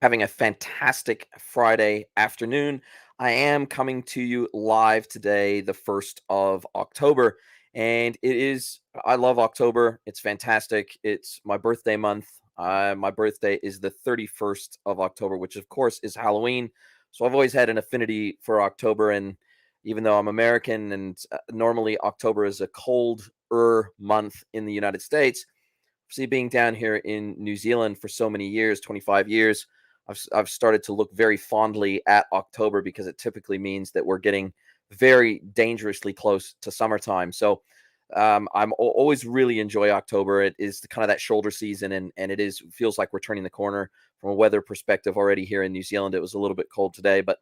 Having a fantastic Friday afternoon. I am coming to you live today, the 1st of October. And I love October. It's fantastic. It's my birthday month. My birthday is the 31st of October, which of course is Halloween. So I've always had an affinity for October. And even though I'm American and normally October is a colder month in the United States, see, being down here in New Zealand for so many years, 25 years, I've started to look very fondly at October because it typically means that we're getting very dangerously close to summertime. So always really enjoy October. It is kind of that shoulder season, and feels like we're turning the corner from a weather perspective already here in New Zealand. It was a little bit cold today, but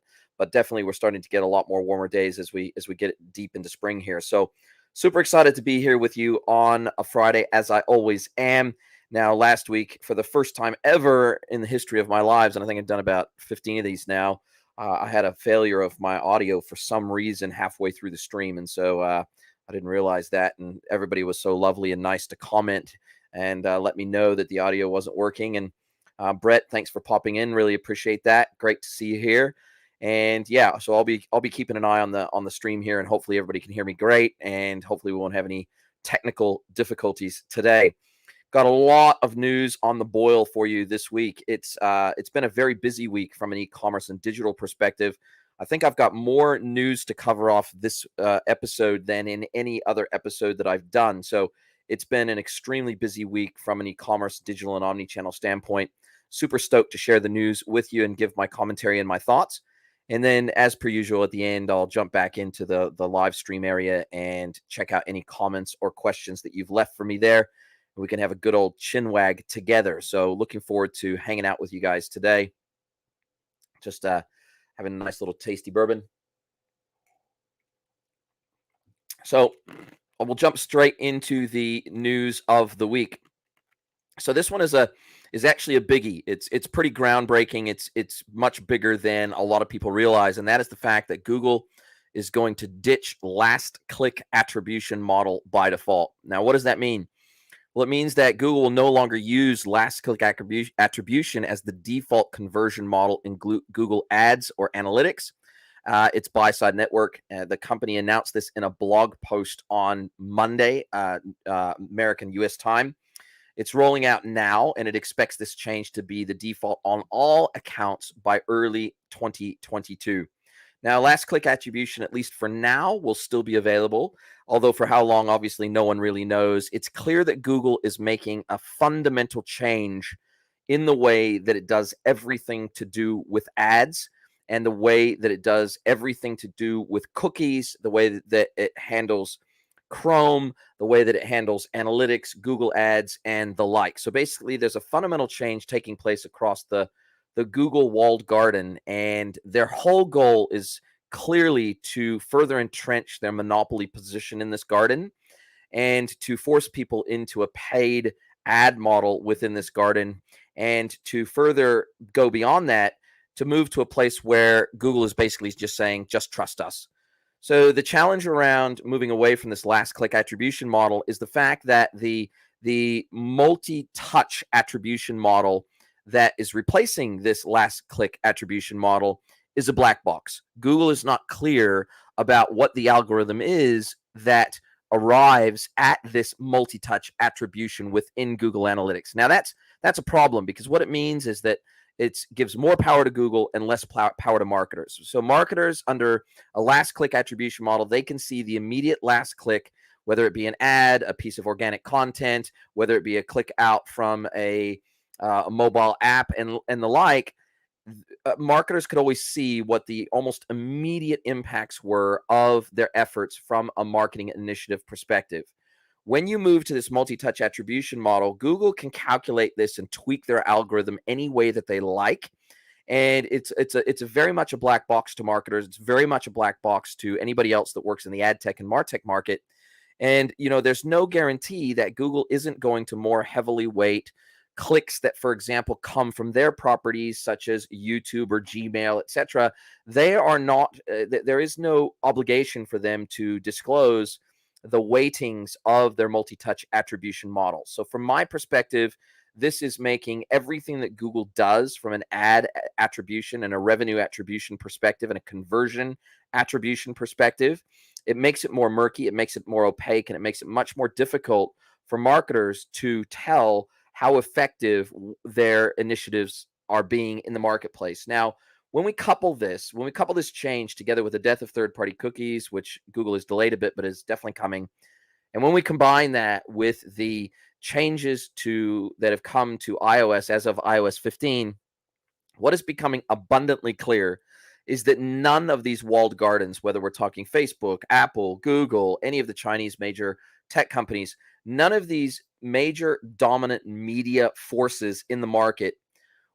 definitely we're starting to get a lot more warmer days as we get deep into spring here. So super excited to be here with you on a Friday, as I always am. Now, last week, for the first time ever in the history of my lives, and I think I've done about 15 of these now, I had a failure of my audio for some reason halfway through the stream. And so I didn't realize that. And everybody was so lovely and nice to comment and let me know that the audio wasn't working. And Brett, thanks for popping in. Really appreciate that. Great to see you here. And yeah, so I'll be keeping an eye on the stream here, and hopefully everybody can hear me great, and hopefully we won't have any technical difficulties today. Got a lot of news on the boil for you this week. It's been a very busy week from an e-commerce and digital perspective. I think I've got more news to cover off this episode than in any other episode that I've done. So it's been an extremely busy week from an e-commerce, digital, and omni-channel standpoint. Super stoked to share the news with you and give my commentary and my thoughts. And then, as per usual, at the end, I'll jump back into the live stream area and check out any comments or questions that you've left for me there. We can have a good old chin wag together. So looking forward to hanging out with you guys today. Just having a nice little tasty bourbon. So we'll jump straight into the news of the week. So this one is actually a biggie. It's pretty groundbreaking. It's much bigger than a lot of people realize, and that is the fact that Google is going to ditch last click attribution model by default. Now, what does that mean? Well, it means that Google will no longer use last click attribution as the default conversion model in Google Ads or Analytics. It's Buy-Side Network. The company announced this in a blog post on Monday, American US time. It's rolling out now, and it expects this change to be the default on all accounts by early 2022. Now, last click attribution, at least for now, will still be available, although for how long, obviously, no one really knows. It's clear that Google is making a fundamental change in the way that it does everything to do with ads and the way that it does everything to do with cookies, the way that it handles Chrome, the way that it handles analytics, Google Ads, and the like. So basically, there's a fundamental change taking place across the Google walled garden, and their whole goal is clearly to further entrench their monopoly position in this garden and to force people into a paid ad model within this garden, and to further go beyond that, to move to a place where Google is basically just saying, just trust us. So the challenge around moving away from this last click attribution model is the fact that the multi-touch attribution model that is replacing this last click attribution model is a black box. Google is not clear about what the algorithm is that arrives at this multi-touch attribution within Google Analytics. Now that's a problem, because what it means is that it gives more power to Google and less power to marketers. So marketers under a last click attribution model, they can see the immediate last click, whether it be an ad, a piece of organic content, whether it be a click out from a mobile app and the like. Marketers could always see what the almost immediate impacts were of their efforts from a marketing initiative perspective. When you move to this multi-touch attribution model, Google can calculate this and tweak their algorithm any way that they like. And it's a very much a black box to marketers. It's very much a black box to anybody else that works in the ad tech and martech market. And, there's no guarantee that Google isn't going to more heavily weight clicks that, for example, come from their properties such as YouTube or Gmail, etc. They are not, there is no obligation for them to disclose the weightings of their multi-touch attribution model. So from my perspective, This is making everything that Google does from an ad attribution and a revenue attribution perspective and a conversion attribution perspective. It makes it more murky, it makes it more opaque, and it makes it much more difficult for marketers to tell how effective their initiatives are being in the marketplace. Now, when we couple this change together with the death of third-party cookies, which Google has delayed a bit, but is definitely coming, and when we combine that with the changes that have come to iOS as of iOS 15, what is becoming abundantly clear is that none of these walled gardens, whether we're talking Facebook, Apple, Google, any of the Chinese major tech companies, none of these major dominant media forces in the market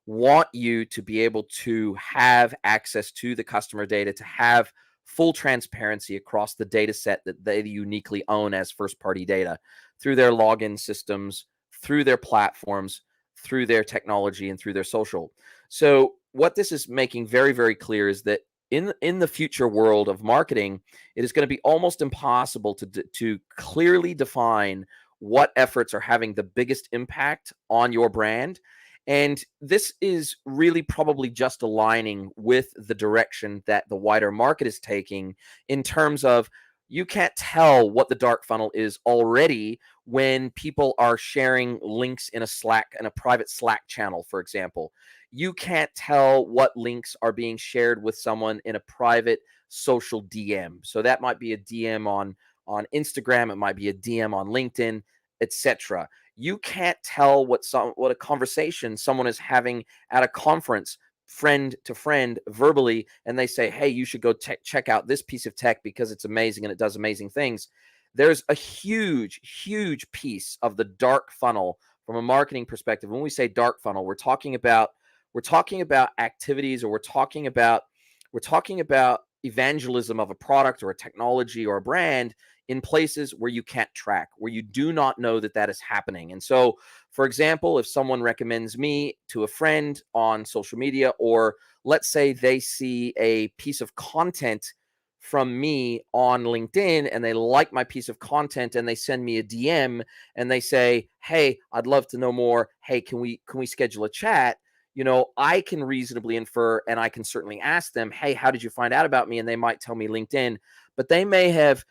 want you to be able to have access to the customer data, to have full transparency across the data set that they uniquely own as first-party data through their login systems, through their platforms, through their technology, and through their social. So what this is making very, very clear is that in the future world of marketing, it is going to be almost impossible to clearly define what efforts are having the biggest impact on your brand. And this is really probably just aligning with the direction that the wider market is taking in terms of you can't tell what the dark funnel is already when people are sharing links in a private Slack channel, for example. You can't tell what links are being shared with someone in a private social DM. So that might be a DM on Instagram, it might be a DM on LinkedIn, etc. You can't tell what a conversation someone is having at a conference, friend to friend, verbally, and they say, hey, you should go check out this piece of tech because it's amazing and it does amazing things. There's a huge, huge piece of the dark funnel from a marketing perspective. When we say dark funnel, we're talking about activities, or we're talking about evangelism of a product or a technology or a brand in places where you can't track, where you do not know that is happening. And so, for example, if someone recommends me to a friend on social media, or let's say they see a piece of content from me on LinkedIn and they like my piece of content and they send me a DM and they say, hey, I'd love to know more. Hey, can we schedule a chat? I can reasonably infer, and I can certainly ask them, hey, how did you find out about me? And they might tell me LinkedIn, but they may have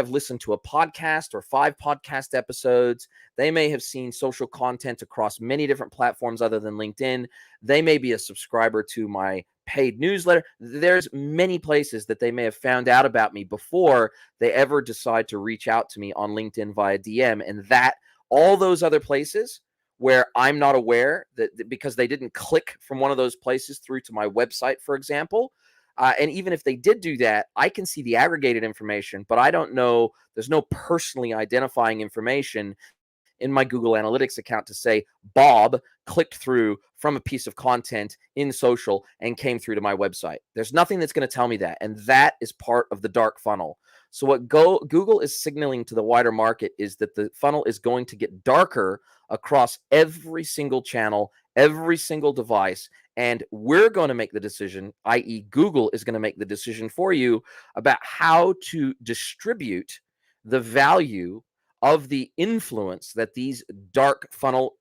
listened to a podcast or 5 podcast episodes. They may have seen social content across many different platforms other than LinkedIn. They may be a subscriber to my paid newsletter. There's many places that they may have found out about me before they ever decide to reach out to me on LinkedIn via DM. And that all those other places where I'm not aware, that because they didn't click from one of those places through to my website, for example. And even if they did do that, I can see the aggregated information, but I don't know, there's no personally identifying information in my Google Analytics account to say Bob clicked through from a piece of content in social and came through to my website. There's nothing that's going to tell me that. And that is part of the dark funnel. So what Google is signaling to the wider market is that the funnel is going to get darker across every single channel, every single device. And we're going to make the decision, i.e. Google is going to make the decision for you about how to distribute the value of the influence that these dark funnel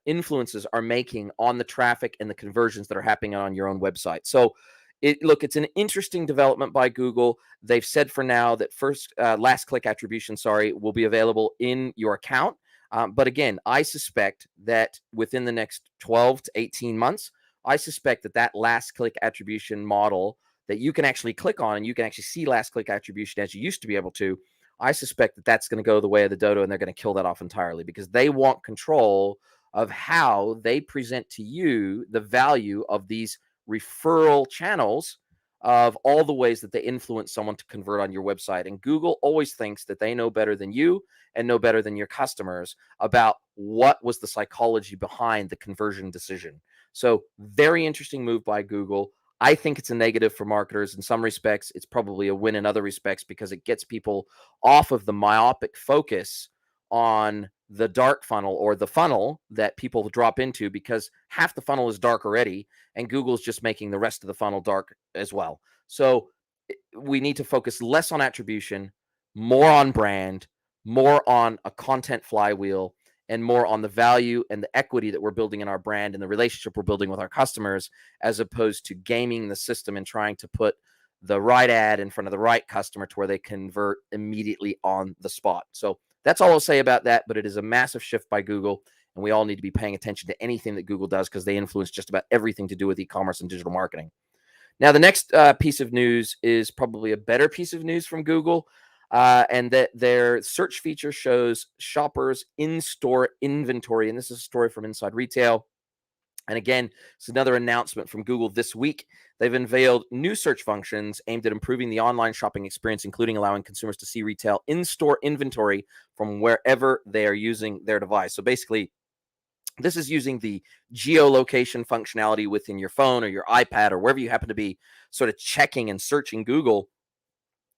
influences are making on the traffic and the conversions that are happening on your own website. So it's an interesting development by Google. They've said for now that last click attribution, will be available in your account. But again, I suspect that within the next 12 to 18 months, I suspect that last click attribution model that you can actually click on and you can actually see last click attribution as you used to be able to, I suspect that that's going to go the way of the dodo, and they're going to kill that off entirely because they want control of how they present to you the value of these referral channels, of all the ways that they influence someone to convert on your website. And Google always thinks that they know better than you and know better than your customers about what was the psychology behind the conversion decision. So very interesting move by Google. I think it's a negative for marketers in some respects. It's probably a win in other respects because it gets people off of the myopic focus on the dark funnel, or the funnel that people drop into, because half the funnel is dark already and Google's just making the rest of the funnel dark as well. So we need to focus less on attribution, more on brand, more on a content flywheel, and more on the value and the equity that we're building in our brand and the relationship we're building with our customers, as opposed to gaming the system and trying to put the right ad in front of the right customer to where they convert immediately on the spot. So that's all I'll say about that, but it is a massive shift by Google, and we all need to be paying attention to anything that Google does because they influence just about everything to do with e-commerce and digital marketing. Now, the next piece of news is probably a better piece of news from Google, and that their search feature shows shoppers in-store inventory, and this is a story from Inside Retail. And again, it's another announcement from Google this week. They've unveiled new search functions aimed at improving the online shopping experience, including allowing consumers to see retail in-store inventory from wherever they are using their device. So basically, this is using the geolocation functionality within your phone or your iPad or wherever you happen to be sort of checking and searching Google,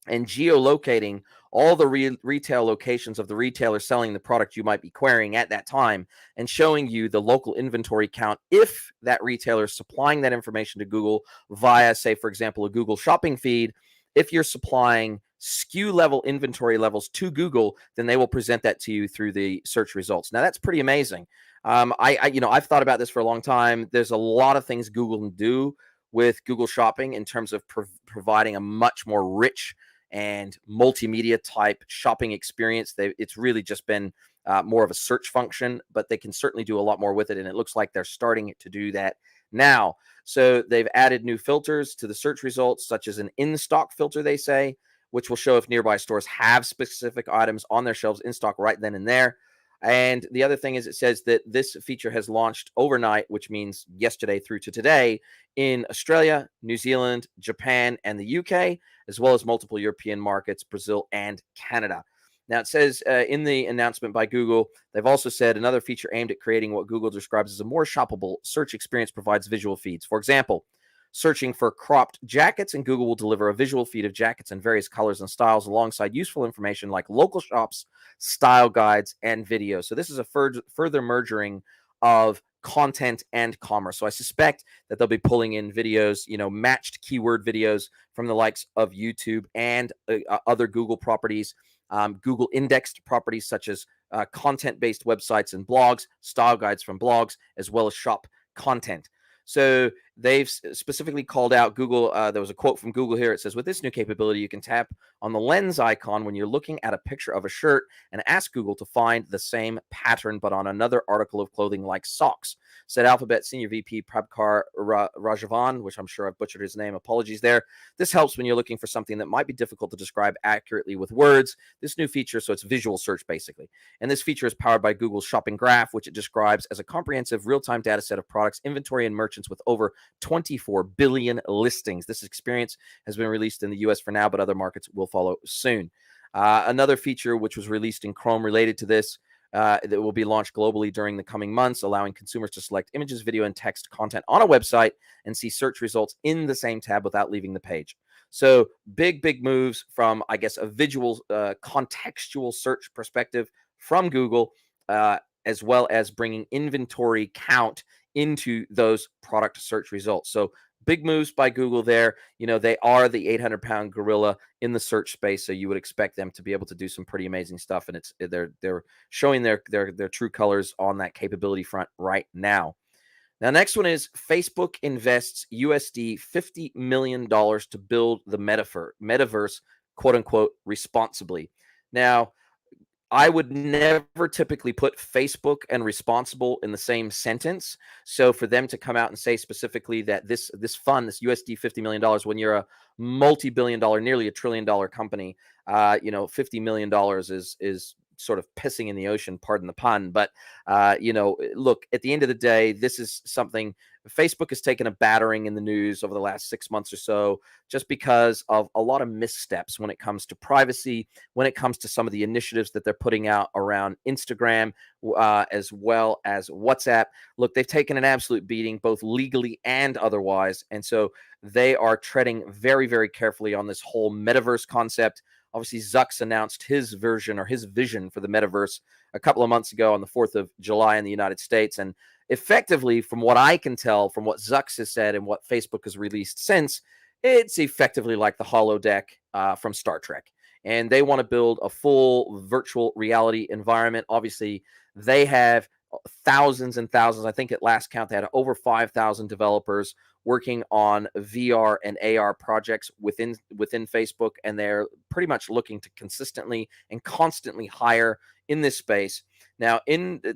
and geolocating all the retail locations of the retailer selling the product you might be querying at that time, and showing you the local inventory count if that retailer is supplying that information to Google via, say, for example, a Google shopping feed. If you're supplying SKU level inventory levels to Google, then they will present that to you through the search results. Now, that's pretty amazing. I've thought about this for a long time. There's a lot of things Google can do with Google Shopping in terms of providing a much more rich and multimedia type shopping experience. It's really just been more of a search function, but they can certainly do a lot more with it, and it looks like they're starting to do that now. So they've added new filters to the search results, such as an in-stock filter, they say, which will show if nearby stores have specific items on their shelves in stock right then and there. And the other thing is, it says that this feature has launched overnight, which means yesterday through to today, in Australia, New Zealand, Japan, and the UK, as well as multiple European markets, Brazil, and Canada. Now, it says in the announcement by Google, they've also said another feature aimed at creating what Google describes as a more shoppable search experience provides visual feeds. For example, searching for cropped jackets, and Google will deliver a visual feed of jackets in various colors and styles alongside useful information like local shops, style guides, and videos. So this is a further merging of content and commerce. So I suspect that they'll be pulling in videos, matched keyword videos from the likes of YouTube and other Google properties, Google indexed properties such as content-based websites and blogs, style guides from blogs, as well as shop content. So they've specifically called out Google. There was a quote from Google here. It says, with this new capability, you can tap on the lens icon when you're looking at a picture of a shirt and ask Google to find the same pattern, but on another article of clothing like socks, said Alphabet Senior VP Prabhakar Rajavan, which I'm sure I've butchered his name. Apologies there. This helps when you're looking for something that might be difficult to describe accurately with words. This new feature, so it's visual search basically. And this feature is powered by Google's Shopping Graph, which it describes as a comprehensive real-time data set of products, inventory, and merchants with over 24 billion listings. This experience has been released in the US for now, but other markets will follow soon. Another feature which was released in Chrome related to this that will be launched globally during the coming months, allowing consumers to select images, video, and text content on a website and see search results in the same tab without leaving the page. So big moves from, I guess, a visual contextual search perspective from Google, as well as bringing inventory count into those product search results. So big moves by Google there. They are the 800-pound gorilla in the search space, so you would expect them to be able to do some pretty amazing stuff, and they're showing their true colors on that capability front right now. Now, next one is Facebook invests USD $50 million to build the metaverse, quote unquote, responsibly. Now, I would never typically put Facebook and responsible in the same sentence. So for them to come out and say specifically that this fund, this USD $50 million, when you're a multi-billion dollar, nearly $1 trillion company, $50 million is sort of pissing in the ocean, pardon the pun. But, look, at the end of the day, this is something Facebook has taken a battering in the news over the last 6 months or so, just because of a lot of missteps when it comes to privacy, when it comes to some of the initiatives that they're putting out around Instagram, as well as WhatsApp. Look, they've taken an absolute beating, both legally and otherwise. And so they are treading very, very carefully on this whole metaverse concept. Obviously, Zuck's announced his version or his vision for the metaverse a couple of months ago on the 4th of July in the United States. And effectively, from what I can tell, from what Zuck has said and what Facebook has released since, it's effectively like the holodeck from Star Trek. And they want to build a full virtual reality environment. Obviously, They have thousands and thousands. I think at last count, they had over 5,000 developers working on VR and AR projects within Facebook, and they're pretty much looking to consistently and constantly hire in this space. Now,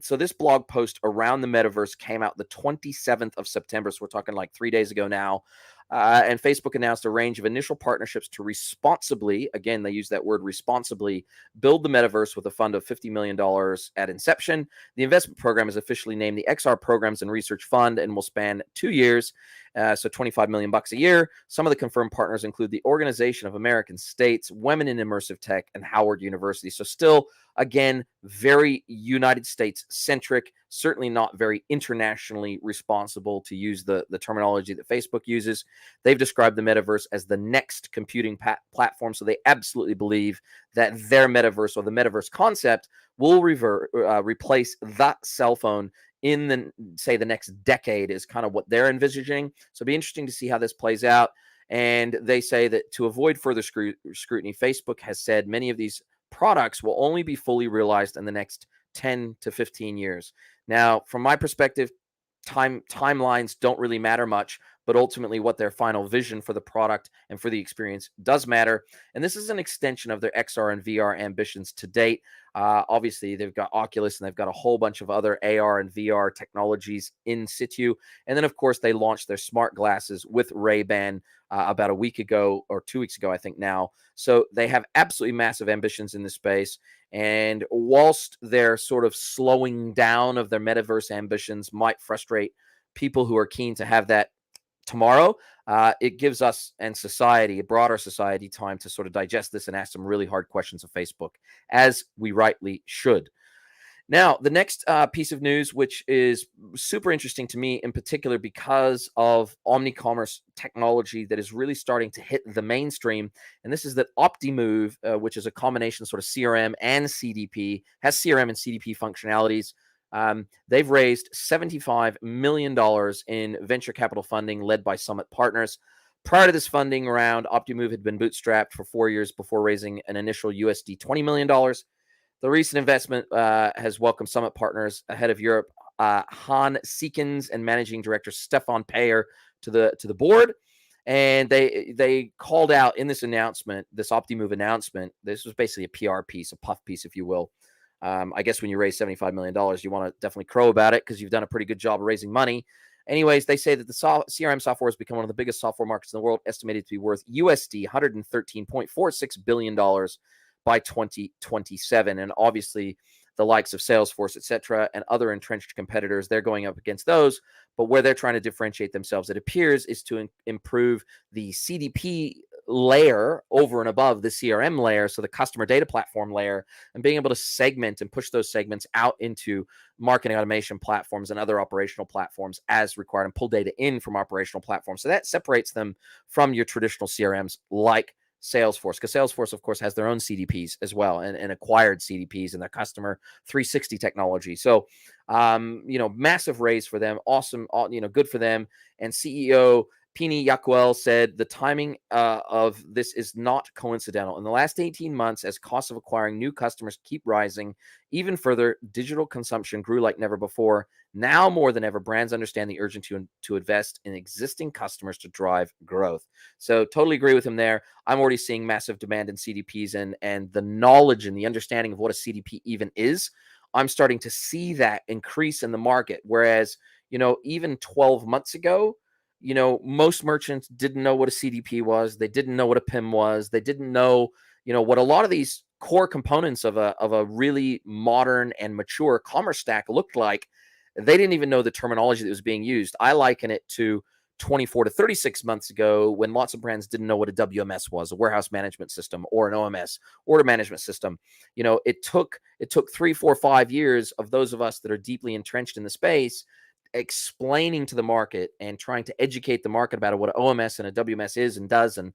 so this blog post around the metaverse came out the 27th of September, so we're talking like 3 days ago now. And Facebook announced a range of initial partnerships to responsibly, again, they use that word responsibly, build the metaverse with a fund of $50 million at inception. The investment program is officially named the XR Programs and Research Fund and will span 2 years, so $25 million a year. Some of the confirmed partners include the Organization of American States, Women in Immersive Tech, and Howard University. So still, again, very United States centric, certainly not very internationally responsible, to use the terminology that Facebook uses. They've described the metaverse as the next computing platform. So they absolutely believe that their metaverse, or the metaverse concept, will replace that cell phone in the next decade, is kind of what they're envisaging. So it'll be interesting to see how this plays out. And they say that to avoid further scrutiny, Facebook has said many of these products will only be fully realized in the next 10 to 15 years. Now, from my perspective, timelines don't really matter much, but ultimately what their final vision for the product and for the experience does matter. And this is an extension of their XR and VR ambitions to date. Obviously, they've got Oculus and they've got a whole bunch of other AR and VR technologies in situ. And then, of course, they launched their smart glasses with Ray-Ban about a week ago, or 2 weeks ago, I think now. So they have absolutely massive ambitions in this space. And whilst their sort of slowing down of their metaverse ambitions might frustrate people who are keen to have that tomorrow, it gives us and society, a broader society, time to sort of digest this and ask some really hard questions of Facebook, as we rightly should. Now, the next piece of news, which is super interesting to me in particular because of omnicommerce technology that is really starting to hit the mainstream, and this is that Optimove, which is a combination sort of CRM and CDP, has CRM and CDP functionalities. They've raised $75 million in venture capital funding led by Summit Partners. Prior to this funding round, Optimove had been bootstrapped for 4 years before raising an initial USD $20 million. The recent investment has welcomed Summit Partners, ahead of Europe, Han Seekens, and Managing Director Stefan Payer to the board. And they called out in this announcement, this Optimove announcement, this was basically a PR piece, a puff piece, if you will. I guess when you raise $75 million, you want to definitely crow about it because you've done a pretty good job of raising money. Anyways, they say that the CRM software has become one of the biggest software markets in the world, estimated to be worth USD $113.46 billion by 2027. And obviously, the likes of Salesforce, et cetera, and other entrenched competitors, they're going up against those. But where they're trying to differentiate themselves, it appears, is to improve the CDP layer over and above the CRM layer, so the customer data platform layer, and being able to segment and push those segments out into marketing automation platforms and other operational platforms as required, and pull data in from operational platforms. So that separates them from your traditional CRMs like Salesforce, because Salesforce, of course, has their own CDPs as well, and acquired CDPs and their customer 360 technology. So, massive raise for them. Awesome, good for them. And CEO Pini Yakuel said the timing of this is not coincidental. In the last 18 months, as costs of acquiring new customers keep rising even further, digital consumption grew like never before. Now more than ever, brands understand the urgency to invest in existing customers to drive growth. So totally agree with him there. I'm already seeing massive demand in CDPs, and the knowledge and the understanding of what a CDP even is. I'm starting to see that increase in the market. Whereas, even 12 months ago, most merchants didn't know what a CDP was. They didn't know what a PIM was. They didn't know, what a lot of these core components of a really modern and mature commerce stack looked like. They didn't even know the terminology that was being used. I liken it to 24 to 36 months ago when lots of brands didn't know what a WMS was, a warehouse management system, or an OMS, order management system. It took 3, 4, 5 years of those of us that are deeply entrenched in the space explaining to the market and trying to educate the market about what an OMS and a WMS is and does, and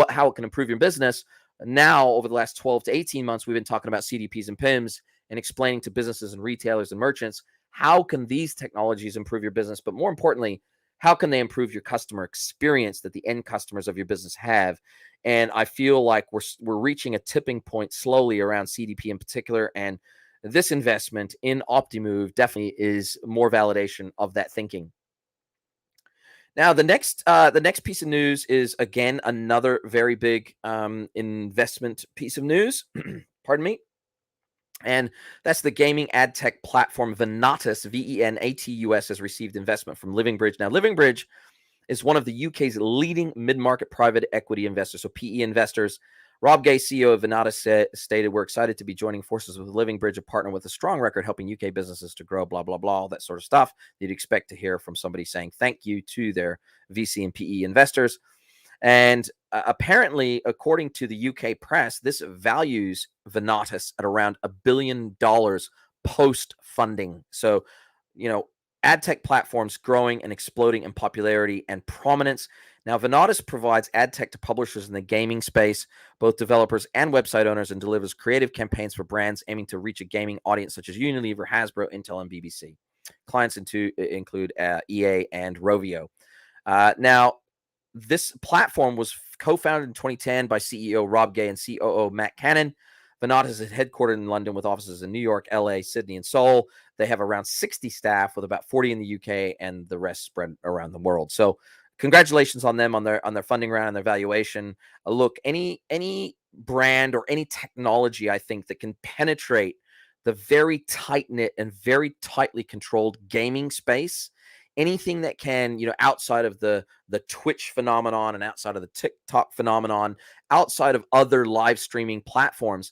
how it can improve your business. Now, over the last 12 to 18 months, we've been talking about CDPs and PIMs and explaining to businesses and retailers and merchants, how can these technologies improve your business? But more importantly, how can they improve your customer experience that the end customers of your business have? And I feel like we're reaching a tipping point slowly around CDP in particular. And this investment in Optimove definitely is more validation of that thinking. Now, the next piece of news is, again, another very big investment piece of news. Pardon me. And that's the gaming ad tech platform Venatus, Venatus, has received investment from Living Bridge. Now, Living Bridge is one of the UK's leading mid-market private equity investors, so PE investors. Rob Gay, CEO of Venatus, stated, "We're excited to be joining forces with Living Bridge, a partner with a strong record helping UK businesses to grow, blah, blah, blah," all that sort of stuff you'd expect to hear from somebody saying thank you to their VC and PE investors. And apparently, according to the UK press, this values Venatus at around $1 billion post-funding. So, ad tech platforms growing and exploding in popularity and prominence. Now, Venatus provides ad tech to publishers in the gaming space, both developers and website owners, and delivers creative campaigns for brands aiming to reach a gaming audience such as Unilever, Hasbro, Intel, and BBC. Clients include EA and Rovio. Now, this platform was co-founded in 2010 by CEO Rob Gay and COO Matt Cannon. Venatus is headquartered in London with offices in New York, LA, Sydney, and Seoul. They have around 60 staff, with about 40 in the UK and the rest spread around the world. So congratulations on them on their funding round and their valuation. Look, any brand or any technology, I think, that can penetrate the very tight-knit and very tightly controlled gaming space, anything that can, outside of the Twitch phenomenon and outside of the TikTok phenomenon, outside of other live streaming platforms,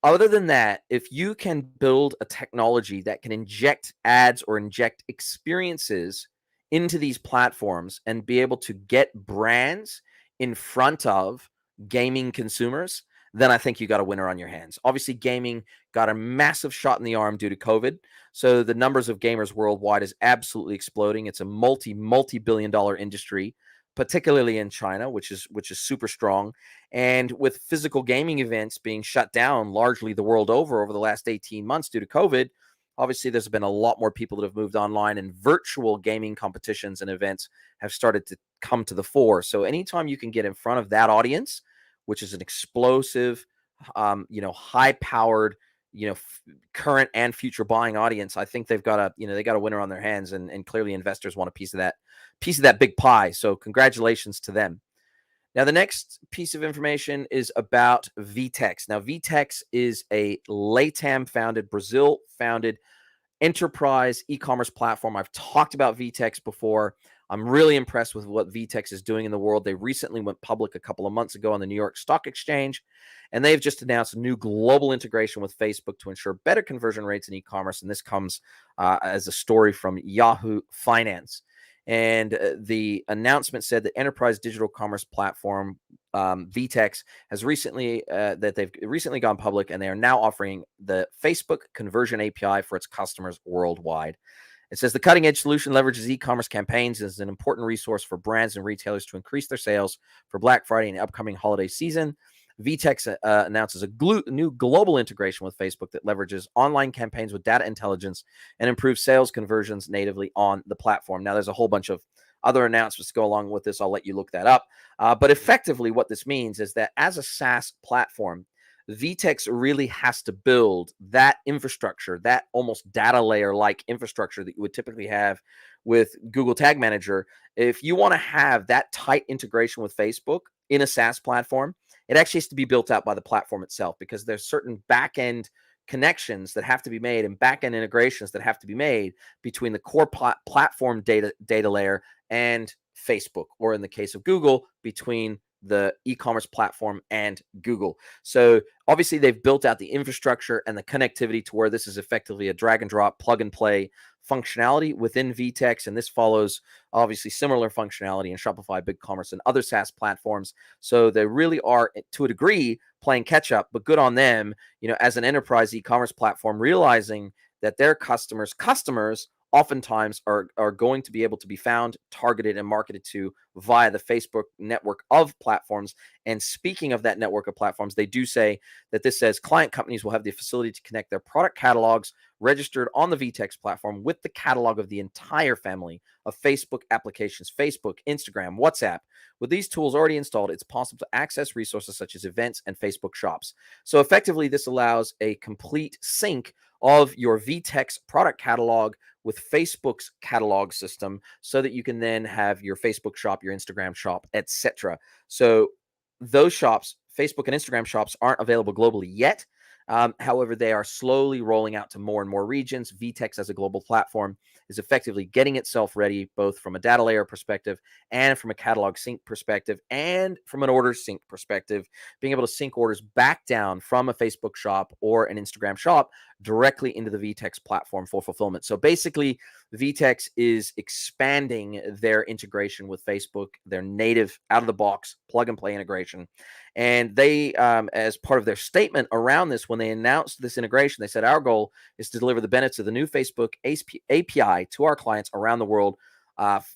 other than that, if you can build a technology that can inject ads or inject experiences into these platforms and be able to get brands in front of gaming consumers, then I think you got a winner on your hands. Obviously, gaming got a massive shot in the arm due to COVID. So the numbers of gamers worldwide is absolutely exploding. It's a multi-billion-dollar industry, particularly in China, which is super strong. And with physical gaming events being shut down largely the world over the last 18 months due to COVID, obviously there's been a lot more people that have moved online, and virtual gaming competitions and events have started to come to the fore. So anytime you can get in front of that audience, which is an explosive, high-powered, current and future buying audience, I think they've got a winner on their hands, and clearly investors want a piece of that big pie. So congratulations to them. Now, the next piece of information is about VTEX. Now, VTEX is a LATAM-founded, Brazil-founded enterprise e-commerce platform. I've talked about VTEX before. I'm really impressed with what VTEX is doing in the world. They recently went public a couple of months ago on the New York Stock Exchange, and they've just announced a new global integration with Facebook to ensure better conversion rates in e-commerce. And this comes as a story from Yahoo Finance. And the announcement said that enterprise digital commerce platform VTEX has recently gone public, and they are now offering the Facebook conversion API for its customers worldwide. It says the cutting-edge solution leverages e-commerce campaigns as an important resource for brands and retailers to increase their sales for Black Friday and the upcoming holiday season. VTEX announces a new global integration with Facebook that leverages online campaigns with data intelligence and improves sales conversions natively on the platform. Now, there's a whole bunch of other announcements to go along with this. I'll let you look that up. But effectively, what this means is that as a SaaS platform, VTEX really has to build that infrastructure, that almost data layer-like infrastructure that you would typically have with Google Tag Manager. If you want to have that tight integration with Facebook in a SaaS platform, it actually has to be built out by the platform itself, because there's certain back-end connections that have to be made and back-end integrations that have to be made between the core platform data layer and Facebook, or in the case of Google, between the e-commerce platform and Google. So obviously they've built out the infrastructure and the connectivity to where this is effectively a drag and drop, plug and play functionality within VTEX. And this follows obviously similar functionality in Shopify, BigCommerce, and other SaaS platforms. So they really are, to a degree, playing catch up, but good on them, as an enterprise e-commerce platform, realizing that their customers oftentimes are going to be able to be found, targeted, and marketed to via the Facebook network of platforms. And speaking of that network of platforms, they do say that this says client companies will have the facility to connect their product catalogs registered on the VTEX platform with the catalog of the entire family of Facebook applications: Facebook, Instagram, WhatsApp. With these tools already installed, it's possible to access resources such as events and Facebook shops. So effectively, this allows a complete sync of your VTEX product catalog with Facebook's catalog system so that you can then have your Facebook shop, your Instagram shop, etc. So those shops, Facebook and Instagram shops, aren't available globally yet. However, they are slowly rolling out to more and more regions. VTEX as a global platform is effectively getting itself ready, both from a data layer perspective and from a catalog sync perspective and from an order sync perspective, being able to sync orders back down from a Facebook shop or an Instagram shop directly into the VTEX platform for fulfillment. So basically, VTEX is expanding their integration with Facebook, their native out-of-the-box plug-and-play integration. And they, as part of their statement around this, when they announced this integration, they said, our goal is to deliver the benefits of the new Facebook API to our clients around the world.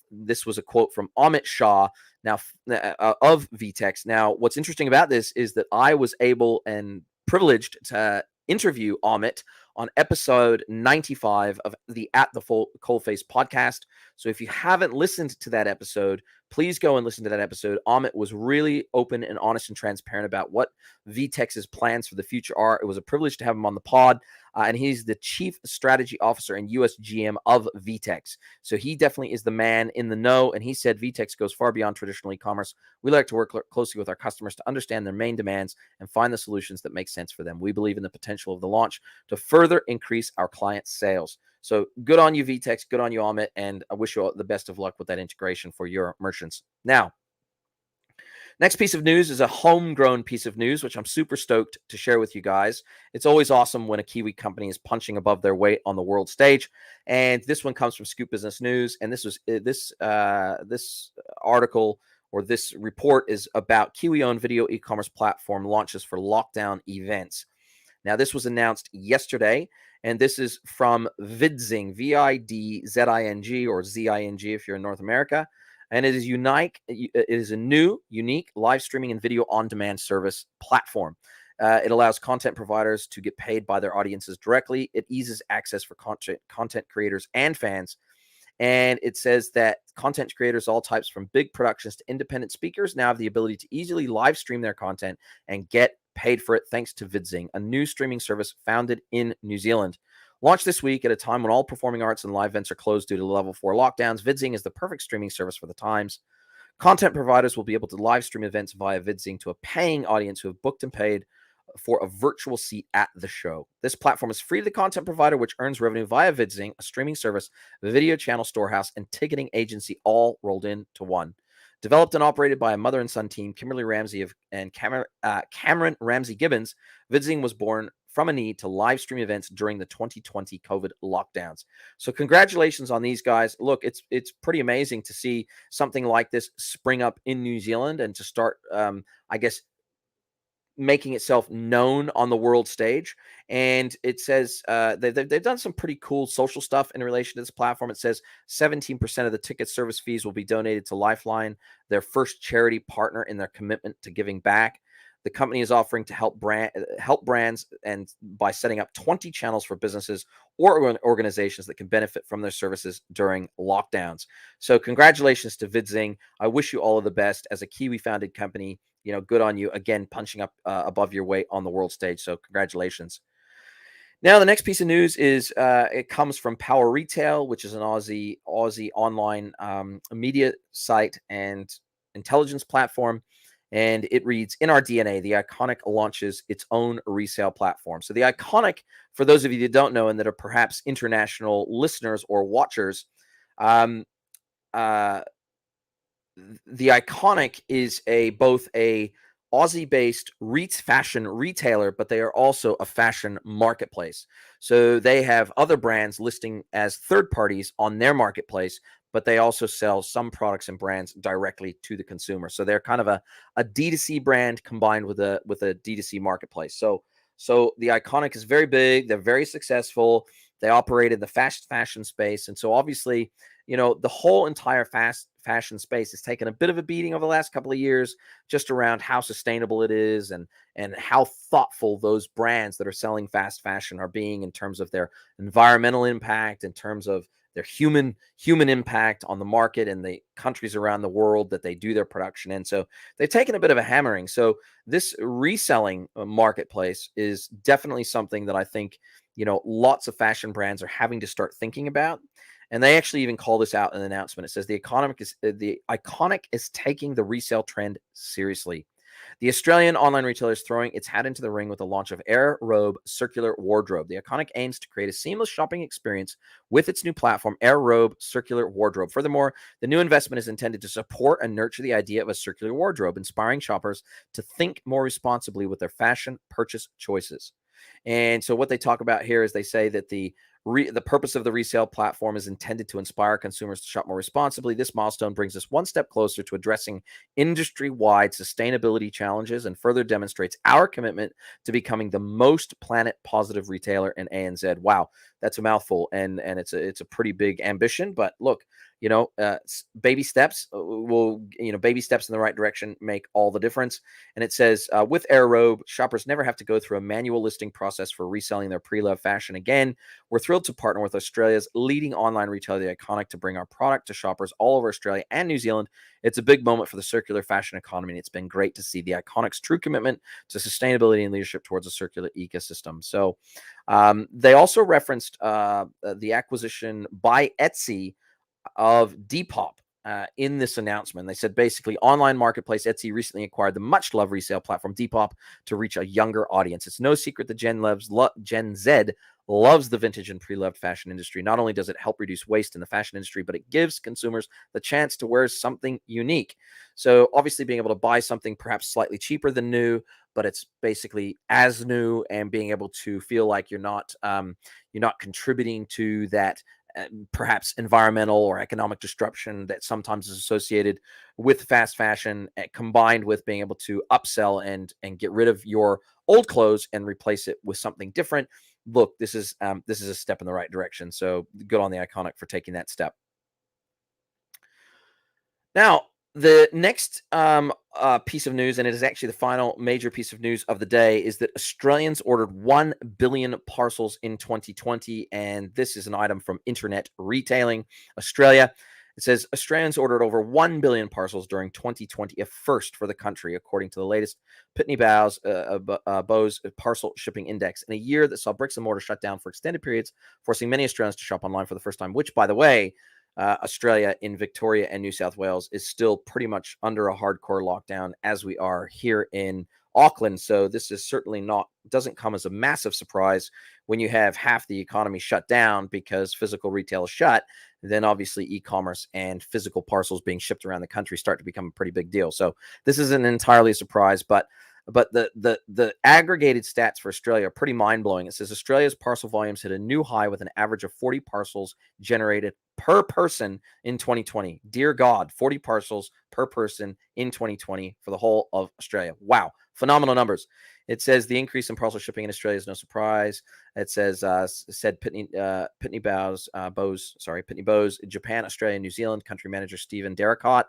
This was a quote from Amit Shah, now of VTEX. Now, what's interesting about this is that I was able and privileged to interview Amit on episode 95 of the Coalface podcast. So if you haven't listened to that episode, please go and listen to that episode. Amit was really open and honest and transparent about what VTEX's plans for the future are. It was a privilege to have him on the pod, and he's the Chief Strategy Officer and US GM of VTEX. So he definitely is the man in the know, and he said VTEX goes far beyond traditional e-commerce. We like to work closely with our customers to understand their main demands and find the solutions that make sense for them. We believe in the potential of the launch to further increase our clients' sales. So good on you, VTEX. Good on you, Amit. And I wish you all the best of luck with that integration for your merchants. Now, next piece of news is a homegrown piece of news, which I'm super stoked to share with you guys. It's always awesome when a Kiwi company is punching above their weight on the world stage. And this one comes from Scoop Business News. And this article or this report is about Kiwi-owned video e-commerce platform launches for lockdown events. Now, this was announced yesterday, and this is from Vidzing, Vidzing, or Zing if you're in North America. And it is unique. It is a new, unique live streaming and video on-demand service platform. It allows content providers to get paid by their audiences directly. It eases access for content creators and fans. And it says that content creators, all types from big productions to independent speakers, now have the ability to easily live stream their content and get paid for it thanks to Vidzing, a new streaming service founded in New Zealand. Launched this week at a time when all performing arts and live events are closed due to level 4 lockdowns, Vidzing is the perfect streaming service for the times. Content providers will be able to live stream events via Vidzing to a paying audience who have booked and paid for a virtual seat at the show. This platform is free to the content provider, which earns revenue via Vidzing, a streaming service, video channel storehouse, and ticketing agency, all rolled into one. Developed and operated by a mother and son team, Kimberly Ramsey and Cameron Ramsey Gibbons, Vidzing was born from a need to live stream events during the 2020 COVID lockdowns. So congratulations on these guys. Look, it's pretty amazing to see something like this spring up in New Zealand and to start, I guess, making itself known on the world stage. And it says they've done some pretty cool social stuff in relation to this platform. It says 17% of the ticket service fees will be donated to Lifeline, their first charity partner in their commitment to giving back. The company is offering to help brands and by setting up 20 channels for businesses or organizations that can benefit from their services during lockdowns. So congratulations to Vidzing. I wish you all of the best as a Kiwi-founded company. You know, good on you. Again, punching up above your weight on the world stage. So congratulations. Now, the next piece of news is it comes from Power Retail, which is an Aussie online media site and intelligence platform. And it reads, in our DNA, the Iconic launches its own resale platform. So the Iconic, for those of you that don't know and that are perhaps international listeners or watchers, the Iconic is both a Aussie-based fashion retailer, but they are also a fashion marketplace. So they have other brands listing as third parties on their marketplace, but they also sell some products and brands directly to the consumer. So they're kind of a D2C brand combined with a D2C marketplace. So the Iconic is very big. They're very successful. They operate in the fast fashion space. And so obviously, you know, the whole entire fast fashion space has taken a bit of a beating over the last couple of years, just around how sustainable it is and how thoughtful those brands that are selling fast fashion are being in terms of their environmental impact, in terms of their human impact on the market and the countries around the world that they do their production in. So they've taken a bit of a hammering. So this reselling marketplace is definitely something that I think lots of fashion brands are having to start thinking about. And they actually even call this out in an announcement. It says the Iconic is taking the resale trend seriously. The Australian online retailer is throwing its hat into the ring with the launch of Air Robe Circular Wardrobe. The Iconic aims to create a seamless shopping experience with its new platform, Air Robe Circular Wardrobe. Furthermore, the new investment is intended to support and nurture the idea of a circular wardrobe, inspiring shoppers to think more responsibly with their fashion purchase choices. And so what they talk about here is they say that the purpose of the resale platform is intended to inspire consumers to shop more responsibly. This milestone brings us one step closer to addressing industry-wide sustainability challenges and further demonstrates our commitment to becoming the most planet-positive retailer in ANZ. Wow, that's a mouthful, and it's a pretty big ambition. But look, baby steps baby steps in the right direction make all the difference. And it says, with Air Robe, shoppers never have to go through a manual listing process for reselling their pre-loved fashion again. We're thrilled to partner with Australia's leading online retailer, The Iconic, to bring our product to shoppers all over Australia and New Zealand. It's a big moment for the circular fashion economy, and it's been great to see The Iconic's true commitment to sustainability and leadership towards a circular ecosystem. So they also referenced the acquisition by Etsy of Depop in this announcement. They said basically online marketplace Etsy recently acquired the much loved resale platform Depop to reach a younger audience. It's no secret that Gen Z loves the vintage and pre-loved fashion industry. Not only does it help reduce waste in the fashion industry, but it gives consumers the chance to wear something unique. So obviously being able to buy something perhaps slightly cheaper than new, but it's basically as new, and being able to feel like you're not contributing to that perhaps environmental or economic disruption that sometimes is associated with fast fashion, combined with being able to upsell and get rid of your old clothes and replace it with something different. Look, this is a step in the right direction. So good on the Iconic for taking that step. Now, the next piece of news, and it is actually the final major piece of news of the day, is that Australians ordered 1 billion parcels in 2020. And this is an item from Internet Retailing Australia. It says Australians ordered over 1 billion parcels during 2020, a first for the country, according to the latest Pitney Bowes Parcel Shipping Index, in a year that saw bricks and mortar shut down for extended periods, forcing many Australians to shop online for the first time, which, by the way, Australia in Victoria and New South Wales is still pretty much under a hardcore lockdown, as we are here in Auckland. So this is certainly doesn't come as a massive surprise when you have half the economy shut down because physical retail is shut. Then obviously e-commerce and physical parcels being shipped around the country start to become a pretty big deal. So this isn't entirely a surprise, but the aggregated stats for Australia are pretty mind-blowing. It says Australia's parcel volumes hit a new high with an average of 40 parcels generated per person in 2020. Dear God, 40 parcels per person in 2020 for the whole of Australia. Wow, phenomenal numbers. It says the increase in parcel shipping in Australia is no surprise. It says, said Pitney Bowes, Japan, Australia, New Zealand country manager Stephen Derricott.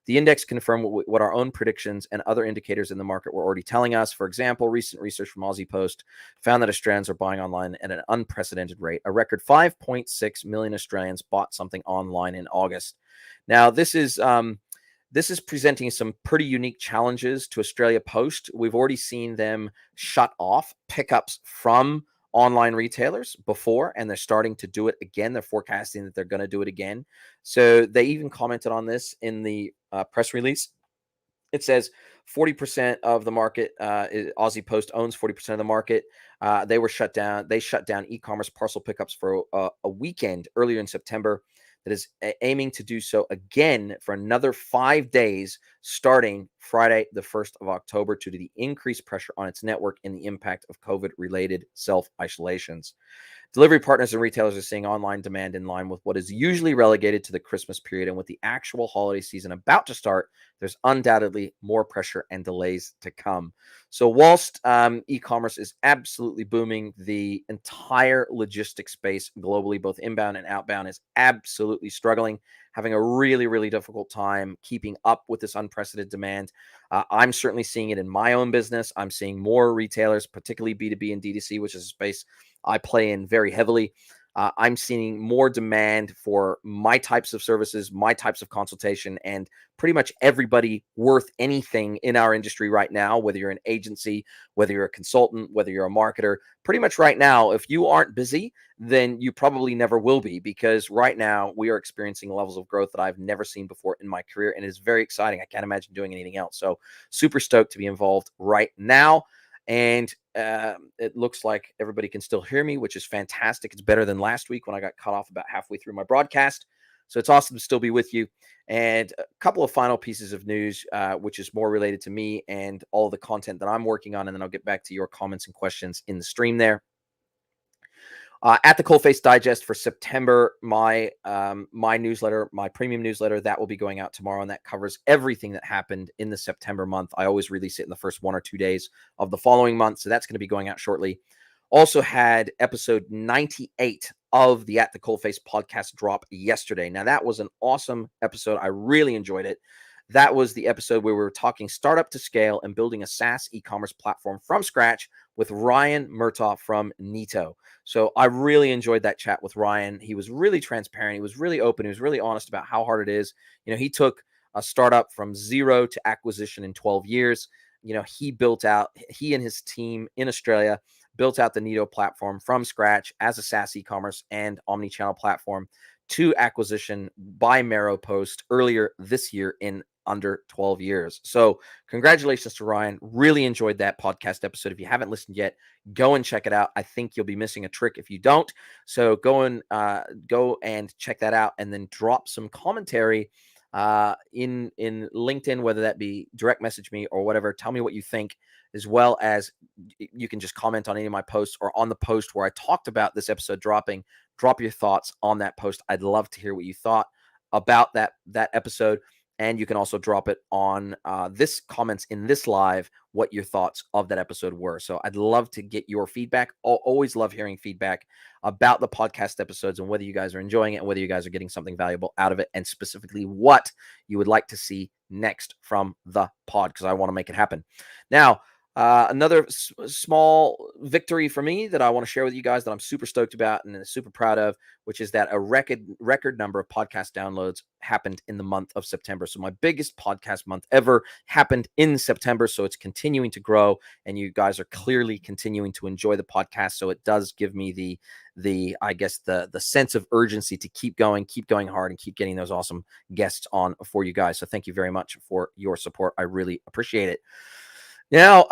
The index confirmed what our own predictions and other indicators in the market were already telling us. For example, recent research from Aussie Post found that Australians are buying online at an unprecedented rate. A record 5.6 million Australians bought something online in August. Now, this is presenting some pretty unique challenges to Australia Post. We've already seen them shut off pickups from online retailers before, and they're starting to do it again. They're forecasting that they're going to do it again. So they even commented on this in the press release. It says 40% of the market, Aussie Post owns 40% of the market. They were shut down. They shut down e-commerce parcel pickups for a weekend earlier in September that is aiming to do so again for another 5 days, starting Friday, the 1st of October, due to the increased pressure on its network and the impact of COVID-related self-isolations. Delivery partners and retailers are seeing online demand in line with what is usually relegated to the Christmas period. And with the actual holiday season about to start, there's undoubtedly more pressure and delays to come. So whilst e-commerce is absolutely booming, the entire logistics space globally, both inbound and outbound, is absolutely struggling, having a really, really difficult time keeping up with this unprecedented demand. I'm certainly seeing it in my own business. I'm seeing more retailers, particularly B2B and D2C, which is a space I play in very heavily. I'm seeing more demand for my types of services, my types of consultation, and pretty much everybody worth anything in our industry right now, whether you're an agency, whether you're a consultant, whether you're a marketer, pretty much right now, if you aren't busy, then you probably never will be, because right now we are experiencing levels of growth that I've never seen before in my career. And it's very exciting. I can't imagine doing anything else. So super stoked to be involved right now. And it looks like everybody can still hear me, which is fantastic. It's better than last week when I got cut off about halfway through my broadcast. So it's awesome to still be with you. And a couple of final pieces of news, which is more related to me and all the content that I'm working on. And then I'll get back to your comments and questions in the stream there. At the Coalface Digest for September, my newsletter, my premium newsletter, that will be going out tomorrow, and that covers everything that happened in the September month. I always release it in the first 1 or 2 days of the following month, so that's going to be going out shortly. Also had episode 98 of the At the Coalface podcast drop yesterday. Now, that was an awesome episode. I really enjoyed it. That was the episode where we were talking startup to scale and building a SaaS e-commerce platform from scratch with Ryan Murtaugh from Neato. So I really enjoyed that chat with Ryan. He was really transparent. He was really open. He was really honest about how hard it is. You know, he took a startup from zero to acquisition in 12 years. You know, he and his team in Australia built out the Neato platform from scratch as a SaaS e-commerce and omni-channel platform to acquisition by Post earlier this year in under 12 years. So congratulations to Ryan. Really enjoyed that podcast episode. If you haven't listened yet, go and check it out. I think you'll be missing a trick if you don't. So go and check that out, and then drop some commentary in LinkedIn, whether that be direct message me or whatever. Tell me what you think, as well as you can just comment on any of my posts or on the post where I talked about this episode dropping. Drop your thoughts on that post. I'd love to hear what you thought about that episode. And you can also drop it on this comments in this live, what your thoughts of that episode were. So I'd love to get your feedback. I'll always love hearing feedback about the podcast episodes and whether you guys are enjoying it and whether you guys are getting something valuable out of it, and specifically what you would like to see next from the pod, because I want to make it happen. Now, another small victory for me that I want to share with you guys that I'm super stoked about and super proud of, which is that a record number of podcast downloads happened in the month of September. So my biggest podcast month ever happened in September. So it's continuing to grow, and you guys are clearly continuing to enjoy the podcast. So it does give me the sense of urgency to keep going hard and keep getting those awesome guests on for you guys. So thank you very much for your support. I really appreciate it. Now,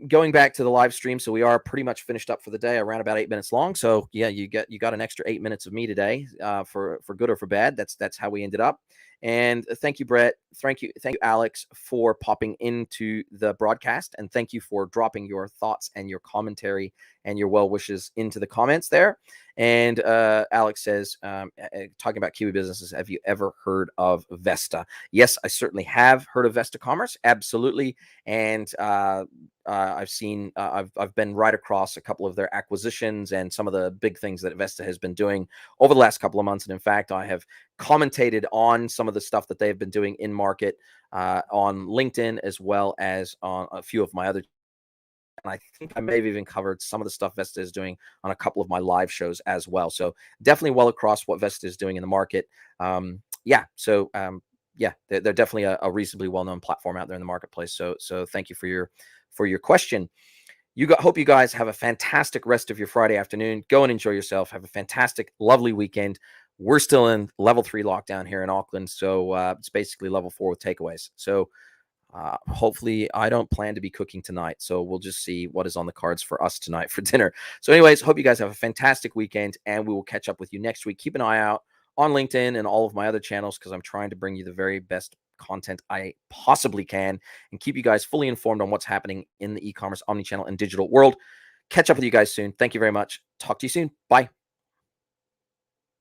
going back to the live stream, so we are pretty much finished up for the day. I ran about 8 minutes long, so yeah, you got an extra 8 minutes of me today, for good or for bad. That's how we ended up. And thank you, Brett. Thank you, Alex, for popping into the broadcast, and thank you for dropping your thoughts and your commentary and your well wishes into the comments there. And Alex says, talking about Kiwi businesses, have you ever heard of Vesta? Yes, I certainly have heard of Vesta Commerce, absolutely. And I've seen, I've been right across a couple of their acquisitions and some of the big things that Vesta has been doing over the last couple of months. And in fact, I have commentated on some of the stuff that they've been doing in market on LinkedIn, as well as on a few of my other. And I think I may have even covered some of the stuff Vesta is doing on a couple of my live shows as well. So definitely well across what Vesta is doing in the market. They're definitely a reasonably well-known platform out there in the marketplace. So thank you for your question. Hope you guys have a fantastic rest of your Friday afternoon. Go and enjoy yourself. Have a fantastic, lovely weekend. We're still in level 3 lockdown here in Auckland. So it's basically level 4 with takeaways. So hopefully I don't plan to be cooking tonight. So we'll just see what is on the cards for us tonight for dinner. So anyways, hope you guys have a fantastic weekend, and we will catch up with you next week. Keep an eye out on LinkedIn and all of my other channels, because I'm trying to bring you the very best content I possibly can and keep you guys fully informed on what's happening in the e-commerce, omnichannel, and digital world. Catch up with you guys soon. Thank you very much. Talk to you soon. Bye.